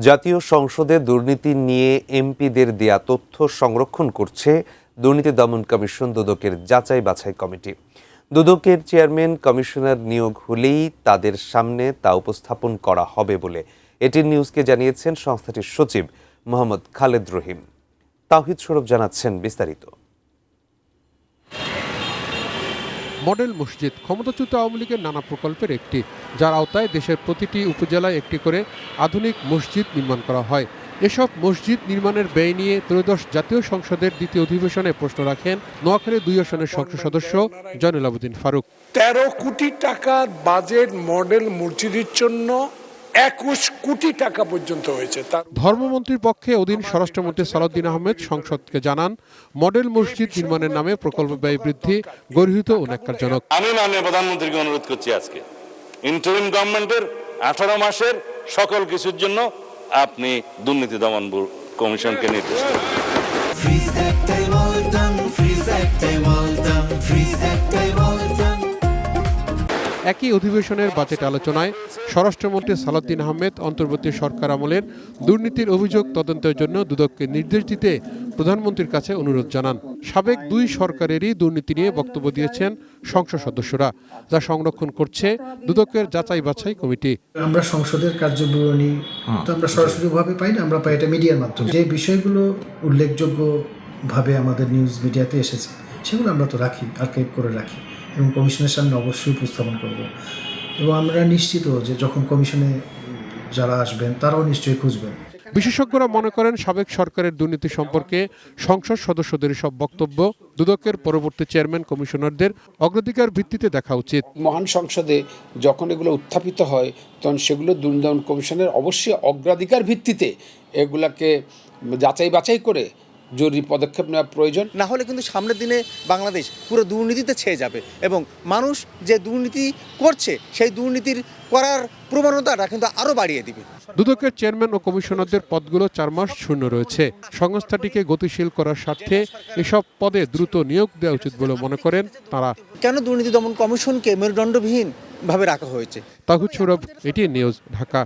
জাতীয় সংসদে দুর্নীতি নিয়ে এমপিদের দেয়া তথ্য সংরক্ষণ করছে দুর্নীতি দমন কমিশন দুদকের যাচাই বাছাই কমিটি। দুদকের চেয়ারম্যান কমিশনার নিয়োগ হলেই তাদের সামনে তা উপস্থাপন করা হবে বলে এটিএন নিউজকে জানিয়েছেন সংস্থাটির সচিব মোহাম্মদ খালেদ রহিম। তাওহিদ সৌরভ জানাচ্ছেন বিস্তারিত। মডেল মসজিদ ক্ষমতাচ্যুত আওয়ামী লীগের নানা প্রকল্পের একটি, যার আওতায় দেশের প্রতিটি উপজেলায় একটি করে আধুনিক মসজিদ নির্মাণ করা হয়। এসব মসজিদ নির্মাণের ব্যয় নিয়ে ত্রয়োদশ জাতীয় সংসদের দ্বিতীয় অধিবেশনে প্রশ্ন রাখেন নোয়াখালী 2 আসনের সংসদ সদস্য জয়নুল আবেদিন ফারুক। 13 কোটি টাকার বাজেট মডেল মসজিদের জন্য 21 কোটি টাকা পর্যন্ত হয়েছে। ধর্মমন্ত্রীর পক্ষে অধীন স্বরাষ্ট্রমন্ত্রী সালাউদ্দিন আহমেদ সংসদকে জানান, মডেল মসজিদ নির্মাণের নামে প্রকল্প ব্যয় বৃদ্ধি গর্হিত ও ন্যাক্কারজনক। আমি মাননীয় প্রধানমন্ত্রীকে অনুরোধ করছি, আজকে ইন্টারিম গভর্নমেন্টের 18 মাসের সকল কিছুর জন্য আপনি দুর্নীতি দমন কমিশনকে নির্দেশ দেন। একই অধিবেশনের বাজেট আলোচনায় স্বরাষ্ট্রমন্ত্রী সালাউদ্দিন আহমেদ অন্তর্বর্তী সরকার আমলের দুর্নীতির অভিযোগ তদন্তের জন্য দুদককে নির্দেশ দিতে প্রধানমন্ত্রীর কাছে অনুরোধ জানান। সাবেক 2 সরকারেরই দুর্নীতি নিয়ে বক্তব্য দিয়েছেন সংসদ সদস্যরা, যা সংরক্ষণ করছে দুদকের যাচাই বাছাই কমিটি। আমরা সংসদের কার্যবিবরণী তো আমরা সরাসরিভাবে পাই না, আমরা পাই এটা মিডিয়ার মাধ্যমে। যে বিষয়গুলো উল্লেখযোগ্যভাবে আমাদের নিউজ মিডিয়াতে এসেছে সেগুলো আমরা তো রাখি, আর্কাইভ করে রাখি এবং কমিশনের সামনে অবশ্যই উপস্থাপন করব। এবং আমরা নিশ্চিত যে যখন কমিশনে যারা আসবেন তারাও নিশ্চয়ই খুঁজবেন। বিশেষজ্ঞরা মনে করেন, সাবেক সরকারের দুর্নীতি সম্পর্কে সংসদ সদস্যদের সব বক্তব্য দুদকের পরবর্তী চেয়ারম্যান কমিশনারদের অগ্রাধিকার ভিত্তিতে দেখা উচিত। মহান সংসদে যখন এগুলো উত্থাপিত হয় তখন সেগুলো দুর্নীতি দমন কমিশনের অবশ্যই অগ্রাধিকার ভিত্তিতে এগুলাকে যাচাই বাছাই করে জরুরি পদক্ষেপ নেওয়া প্রয়োজন। না হলে কিন্তু সামনের দিনে বাংলাদেশ পুরো দুর্নীতিতে ছেয়ে যাবে এবং মানুষ যে দুর্নীতি করছে সেই দুর্নীতির করার প্রবণতাটা কিন্তু আরও বাড়িয়ে দিবে। দুদকের চেয়ারম্যান ও কমিশনারদের পদগুলো 4 মাস শূন্য রয়েছে। সংস্থাটিকে গতিশীল করার স্বার্থে এসব পদে দ্রুত নিয়োগ দেওয়া উচিত বলে মনে করেন তারা। কেন দুর্নীতি দমন কমিশনকে মেরুদণ্ডবিহীন ভাবে রাখা হয়েছে? তাওহিদ সৌরভ, এটিএন নিউজ, ঢাকা।